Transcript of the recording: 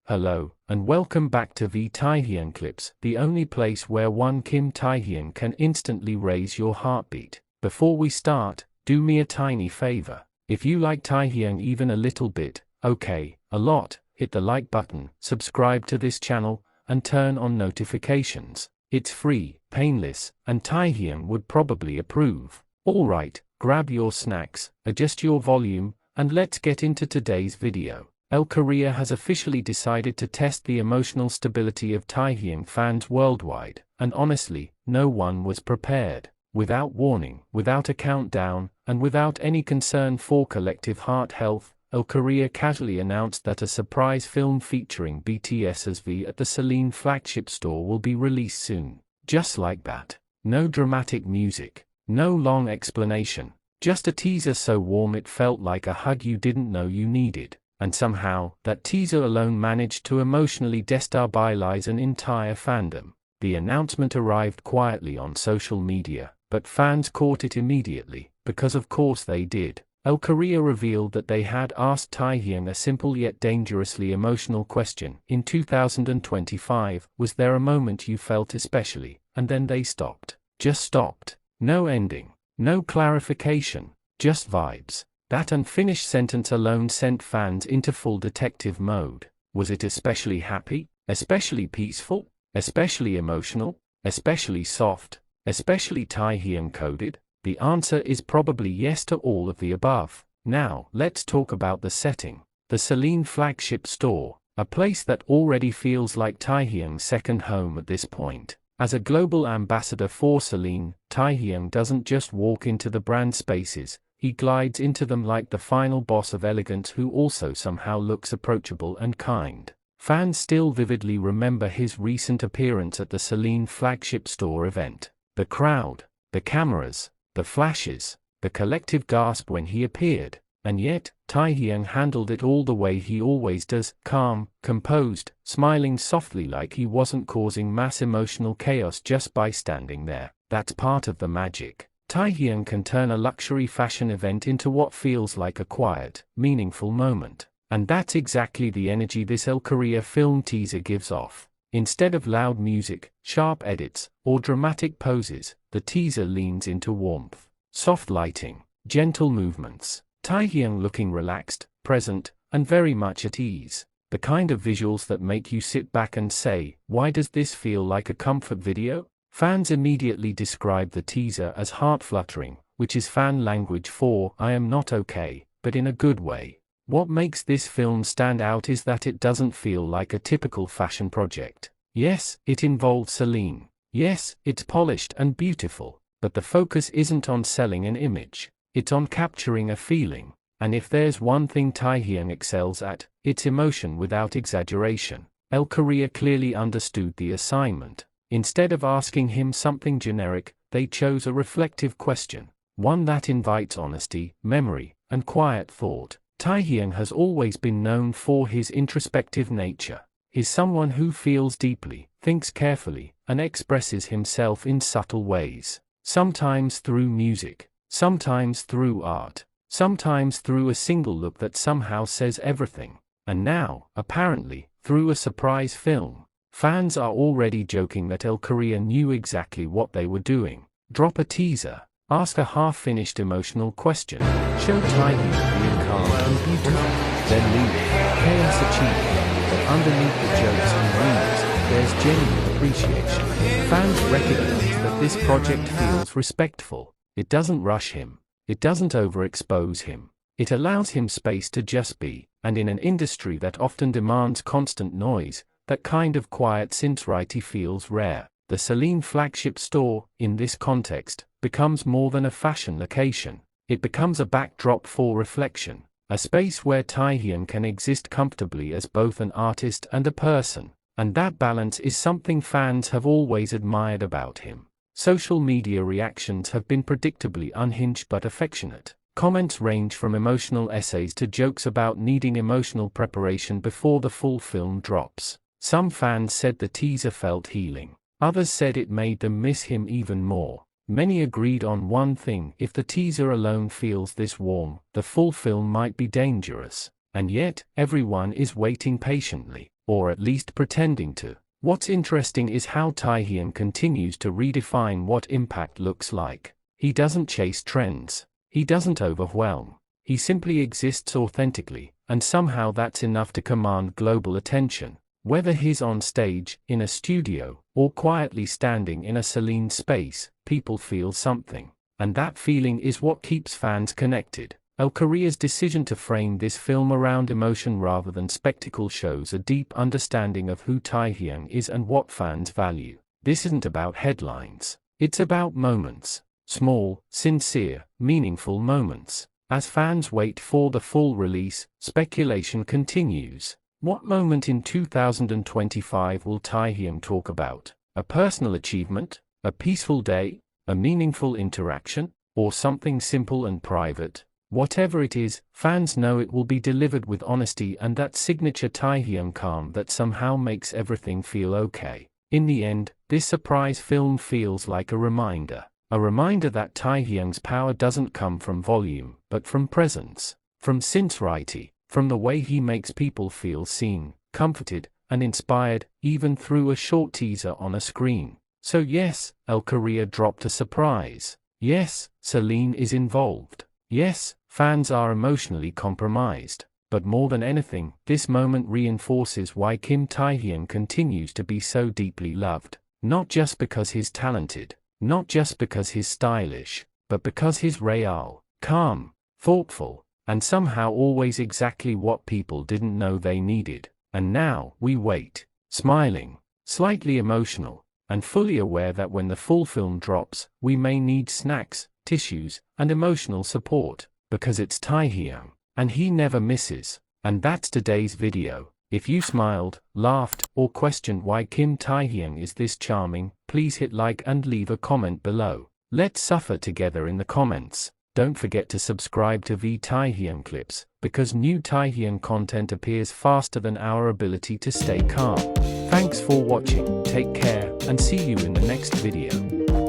Hello, and welcome back to the Taehyung Clips, the only place where one Kim Taehyung can instantly raise your heartbeat. Before we start, do me a tiny favor. If you like Taehyung even a little bit, okay, a lot, hit the like button, subscribe to this channel, and turn on notifications. It's free, painless, and Taehyung would probably approve. Alright, grab your snacks, adjust your volume, and let's get into today's video. ELLE Korea has officially decided to test the emotional stability of Taehyung fans worldwide, and honestly, no one was prepared. Without warning, without a countdown, and without any concern for collective heart health, ELLE Korea casually announced that a surprise film featuring BTS as V at the CELINE Flagship store will be released soon. Just like that. No dramatic music, no long explanation, just a teaser so warm it felt like a hug you didn't know you needed. And somehow, that teaser alone managed to emotionally destabilize an entire fandom. The announcement arrived quietly on social media, but fans caught it immediately, because of course they did. ELLE Korea revealed that they had asked Taehyung a simple yet dangerously emotional question. In 2025, was there a moment you felt especially, and then they stopped. Just stopped. No ending. No clarification. Just vibes. That unfinished sentence alone sent fans into full detective mode. Was it especially happy? Especially peaceful? Especially emotional? Especially soft? Especially Taehyung coded? The answer is probably yes to all of the above. Now, let's talk about the setting. The CELINE Flagship store, a place that already feels like Taehyung's second home at this point. As a global ambassador for CELINE, Taehyung doesn't just walk into the brand spaces, he glides into them like the final boss of elegance who also somehow looks approachable and kind. Fans still vividly remember his recent appearance at the CELINE Flagship store event. The crowd, the cameras, the flashes, the collective gasp when he appeared. And yet, Taehyung handled it all the way he always does, calm, composed, smiling softly like he wasn't causing mass emotional chaos just by standing there. That's part of the magic. Taehyung can turn a luxury fashion event into what feels like a quiet, meaningful moment. And that's exactly the energy this ELLE Korea film teaser gives off. Instead of loud music, sharp edits, or dramatic poses, the teaser leans into warmth. Soft lighting, gentle movements, Taehyung looking relaxed, present, and very much at ease. The kind of visuals that make you sit back and say, why does this feel like a comfort video? Fans immediately describe the teaser as heart-fluttering, which is fan language for I am not okay, but in a good way. What makes this film stand out is that it doesn't feel like a typical fashion project. Yes, it involves CELINE. Yes, it's polished and beautiful, but the focus isn't on selling an image. It's on capturing a feeling. And if there's one thing Taehyung excels at, it's emotion without exaggeration. ELLE Korea clearly understood the assignment. Instead of asking him something generic, they chose a reflective question, one that invites honesty, memory, and quiet thought. Taehyung has always been known for his introspective nature. He's someone who feels deeply, thinks carefully, and expresses himself in subtle ways. Sometimes through music, sometimes through art, sometimes through a single look that somehow says everything. And now, apparently, through a surprise film. Fans are already joking that ELLE Korea knew exactly what they were doing. Drop a teaser, ask a half-finished emotional question, show Taehyung being calm and beautiful, then leave it. Chaos achieved, but underneath the jokes and memes, there's genuine appreciation. Fans recognize that this project feels respectful. It doesn't rush him. It doesn't overexpose him. It allows him space to just be, and in an industry that often demands constant noise, that kind of quiet sincerity feels rare. The CELINE Flagship store, in this context, becomes more than a fashion location. It becomes a backdrop for reflection, a space where Taehyung can exist comfortably as both an artist and a person. And that balance is something fans have always admired about him. Social media reactions have been predictably unhinged but affectionate. Comments range from emotional essays to jokes about needing emotional preparation before the full film drops. Some fans said the teaser felt healing. Others said it made them miss him even more. Many agreed on one thing: if the teaser alone feels this warm, the full film might be dangerous. And yet, everyone is waiting patiently. or at least pretending to. What's interesting is how Taehyung continues to redefine what impact looks like. He doesn't chase trends. He doesn't overwhelm. He simply exists authentically, and somehow that's enough to command global attention. Whether he's on stage, in a studio, or quietly standing in a CELINE space, people feel something. And that feeling is what keeps fans connected. ELLE Korea's decision to frame this film around emotion rather than spectacle shows a deep understanding of who Taehyung is and what fans value. This isn't about headlines. It's about moments. Small, sincere, meaningful moments. As fans wait for the full release, speculation continues. What moment in 2025 will Taehyung talk about? A personal achievement? A peaceful day? A meaningful interaction? Or something simple and private? Whatever it is, fans know it will be delivered with honesty and that signature Taehyung calm that somehow makes everything feel okay. In the end, this surprise film feels like a reminder. A reminder that Taehyung's power doesn't come from volume, but from presence. From sincerity. From the way he makes people feel seen, comforted, and inspired, even through a short teaser on a screen. So yes, ELLE Korea dropped a surprise. Yes, CELINE is involved. Yes, fans are emotionally compromised. But more than anything, this moment reinforces why Kim Taehyung continues to be so deeply loved. Not just because he's talented, not just because he's stylish, but because he's real, calm, thoughtful, and somehow always exactly what people didn't know they needed. And now, we wait, smiling, slightly emotional, and fully aware that when the full film drops, we may need snacks, tissues, and emotional support, because it's Taehyung, and he never misses. And that's today's video. If you smiled, laughed, or questioned why Kim Taehyung is this charming, please hit like and leave a comment below. Let's suffer together in the comments. Don't forget to subscribe to Taehyung Clips, because new Taehyung content appears faster than our ability to stay calm. Thanks for watching, take care, and see you in the next video.